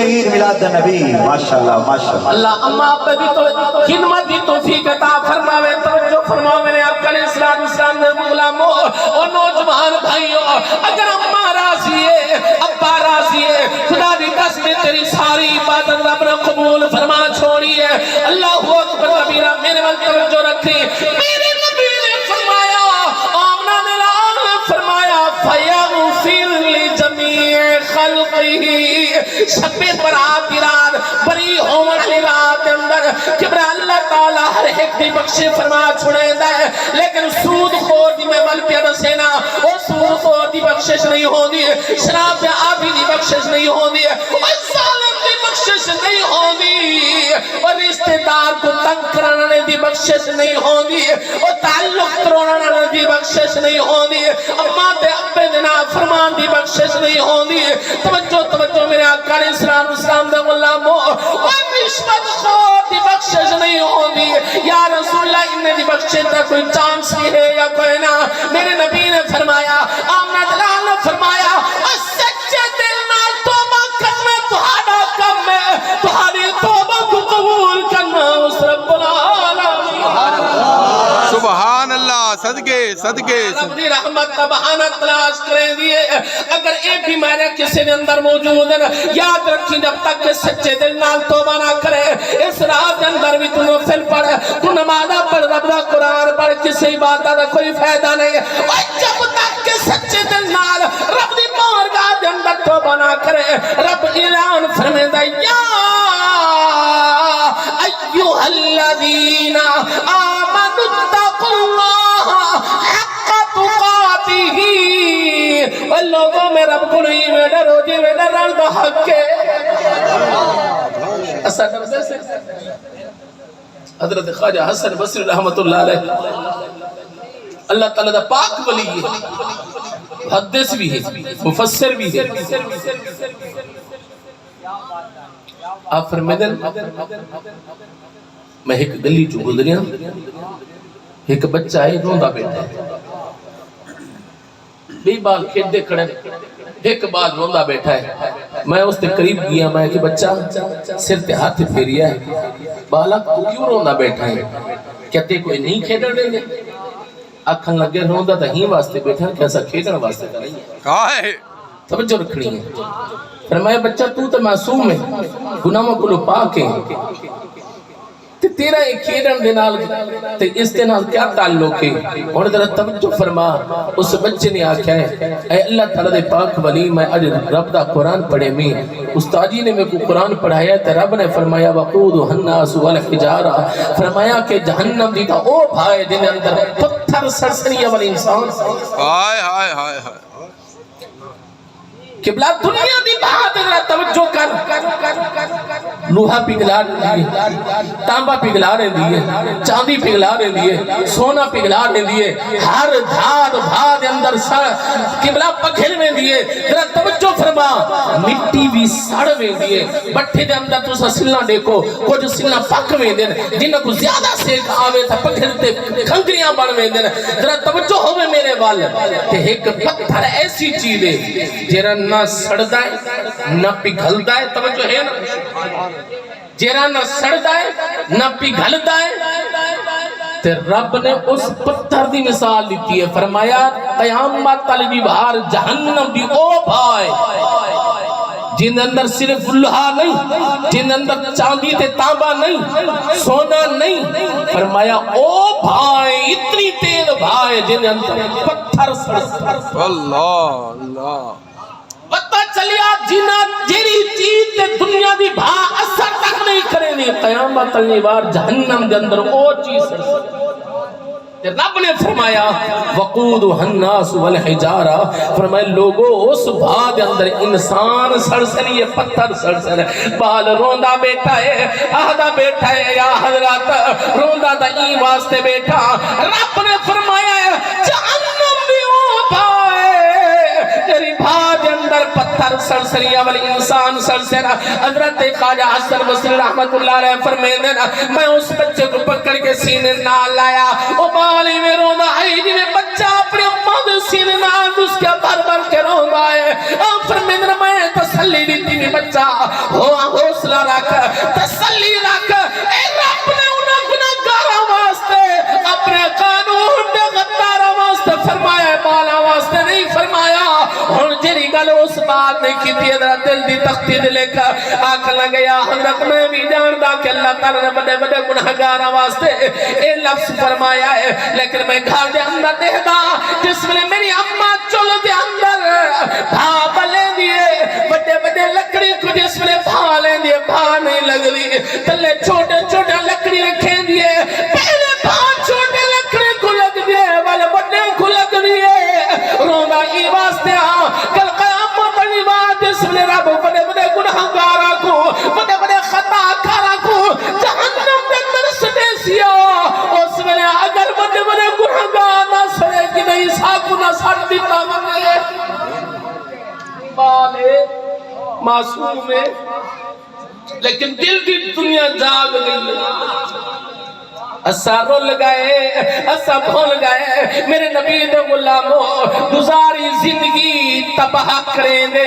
شیر میلاد نبی ماشاءاللہ ماشاءاللہ اللہ اما آپ بھی تو خدمت دی توفیق عطا فرماوے توجہ فرماؤ میرے آپ علیہ السلام نے غلاموں اور نوجوان بھائیوں اگر اما راضی ہے ابا راضی ہے خدا دی قسم تیری ساری عبادت رب نے قبول فرما چھوڑی ہے اللہ اکبر کبیرہ میرے وقت توجہ رکھی میرے نبی نے فرمایا آمنہ نے لال نے فرمایا فَيَغْفِرْ لِجَمِيعِ خَلْقِهِ شب برات کی رات بری ہومن علی رات اندر کبرا اللہ تعالیٰ ہر ایک دی بخشے فرما چھوڑے دے لیکن سود خور دی میں مل پیدا سینا اور سود خور دی بخشش نہیں ہوندی شراب پہ آبی دی بخشش نہیں ہوندی اور ظالم دی بخشش نہیں ہوندی اور رشتہ دار کو تنگ کرنے دی بخشش نہیں ہوندی اور تعلق توڑنے دی بخشش نہیں ہوندی اما تے ابے دینا فرمان دی بخشش نہیں ہوندی توجہ میرے آقا علیہ السلام دے غلاموں اور رشوت خور دی بخشش نہیں ہوندی یا رسول اللہ انہیں دی بخشش تا کوئی چانس بھی ہے یا کوئی نہ میرے نبی نے فرمایا آمنہ دلال نے فرمایا سچے دل نال توبہ کرنا تہاڈا کم ہے تہاڈی توبہ کو قبول کرنا اس رب العالمین سبحان اللہ صدقے صدقے رب دی رحمت تبہانہ تلاش کریں دیئے اگر ایک بیماری کسی نے اندر موجود ہے یاد رکھیں جب تک کہ سچے دل نال توبہ نہ کرے اس رات اندر بھی تو نفل پڑھ تو نمازہ پڑھ رب دا قرآن پڑھ کسی عبادت دا کوئی فائدہ نہیں اور جب تک کہ سچے دل نال رب دی بارگاہ دے اندر توبہ نہ کرے رب اعلان فرمائے دا یا ایوہ الذین آمنوا اتقوا اللہ حق تقاتہ اور لوگوں میں رب کو نہیں میں ڈرو جی میں ڈرن تو حق ہے اثر نفسے سے حضرت خواجہ حسن بصری رحمت اللہ علیہ اللہ تعالیٰ دا پاک ولی ہے محدث بھی ہے مفسر بھی ہے آپ فرمیدن میں ایک گلی جو گزریا ایک بچہ ہے روندہ بیٹھا ہے بے بال کھیت دے کھڑے ایک بال روندہ بیٹھا ہے میں اس تے قریب گیا میں کہ بچہ سر تے ہاتھ پھیریا ہے بالا تو کیوں روندہ بیٹھا ہے کہتے کوئی نہیں کھیڑا دیں گے آکھن لگے روندہ تا ہی واسطے بیٹھا کیسا کھیڑا واسطے نہیں ہے کہا ہے توجہ رکھنی ہے فرمایا بچہ تو معصوم ہے گناہوں کو پاک ہے تے تیرا ایک کھیڑن دے نال تے اس دے نال کیا تعلق ہے اور ذرا توجہ فرما اس بچے نے آکھیا ہے اے اللہ تعالی دے پاک ولی میں اج رب دا قرآن پڑھے میں استاد جی نے میں کو قرآن پڑھایا تے رب نے فرمایا وقودہ الناس والحجارہ فرمایا کہ جہنم دی تا او بھائی جن اندر پتھر سرسریہ والا انسان ہائے ہائے ہائے ہائے قبلہ دنیا دی بات ذرا توجہ کر لوہا پگھلا رہی ہے تانبا پگھلا رہی ہے چاندی پگھلا رہی ہے سونا پگھلا رہی ہے ہر دھاد بھاد اندر قبلہ پگھل میں دیئے ذرا توجہ فرما مٹی بھی سڑ میں دیئے بٹھے دے اندر تو سا سلنا دیکھو کچھ سلنا پک میں دین جنہ کو زیادہ سیک آوے تھا پگھلتے کھنگریاں بڑھ میں دین ذرا توجہ ہوئے میرے والد کہ ایک پتھر ایسی چیز ہے جیرا نہ سڑدا ہے نہ پگھلدا ہے توجہ ہے نا جیرا نہ سڑدا ہے نہ پگھلدا ہے تے رب نے اس پتھر دی مثال دیتی ہے فرمایا قیامت تلی دی بہار جہنم دی او بھائی جن اندر صرف لوہا نہیں جن اندر چاندی تے تانبا نہیں سونا نہیں فرمایا او بھائی اتنی تیز بھائی جن اندر پتھر سڑ اللہ اللہ پتہ چلیا جنہ جیری چیز تے دنیا دی بھا اثر تک نہیں کرے نہیں قیامت تلنی بار جہنم دے اندر او چیز تے رب نے فرمایا وقودہ الناس والحجارہ فرمایا لوگوں اس بھا دے اندر انسان سرسری ہے پتھر سرسر ہے بال روندہ بیٹھا ہے آہدہ بیٹھا ہے یا حضرات روندہ دا ای واسطے بیٹھا رب نے فرمایا جہنم بھی او بھائے تیری بھا دے اندر پتھر سرسریہ والی انسان سرسرہ حضرت خواجہ حسن بصری رحمت اللہ علیہ فرمائے دینا میں اس بچے کو پکڑ کے سینے نال لایا او بالی میں رونا ہے جنہیں بچہ اپنے اماں دے سینے نال اس کے بھر بھر کے رونا ہے فرمائے دینا میں تسلی دیتی میں بچہ ہو چلو اس بات نے کی تھی ادھر دل دی تختی دلے کا آنکھ لگیا حضرت میں بھی جاندہ کہ اللہ تعالیٰ نے بڑے بڑے گناہگار واسطے اے لفظ فرمایا ہے لیکن میں گھر دے اندر دیکھتا جس میں میری اماں چل دے اندر بھا لے دیے بڑے بڑے لکڑی کو جس میں بھا لے دیے بھا نہیں لگ لی تلے چھوٹے چھوٹے لکڑی رکھیں دیے پہلے بھا چھوٹے لکڑی کو لگ دیے والے بڑے کو لگ دیے رونا ای واسطے کل قیامت بڑی بات جس میں رب بڑے بڑے گناہگارہ کو بڑے بڑے خطا کارہ کو جہنم میں مرسدے سیا اس میں اگر بڑے بڑے گناہگار نہ سڑے کہ نہیں ساکو نہ سڑ دیتا منے بالے معصوم ہے لیکن دل کی دنیا جاگ گئی اسا رول گئے اسا بھول گئے میرے نبی دے غلاموں گزاری زندگی تباہ کریں دے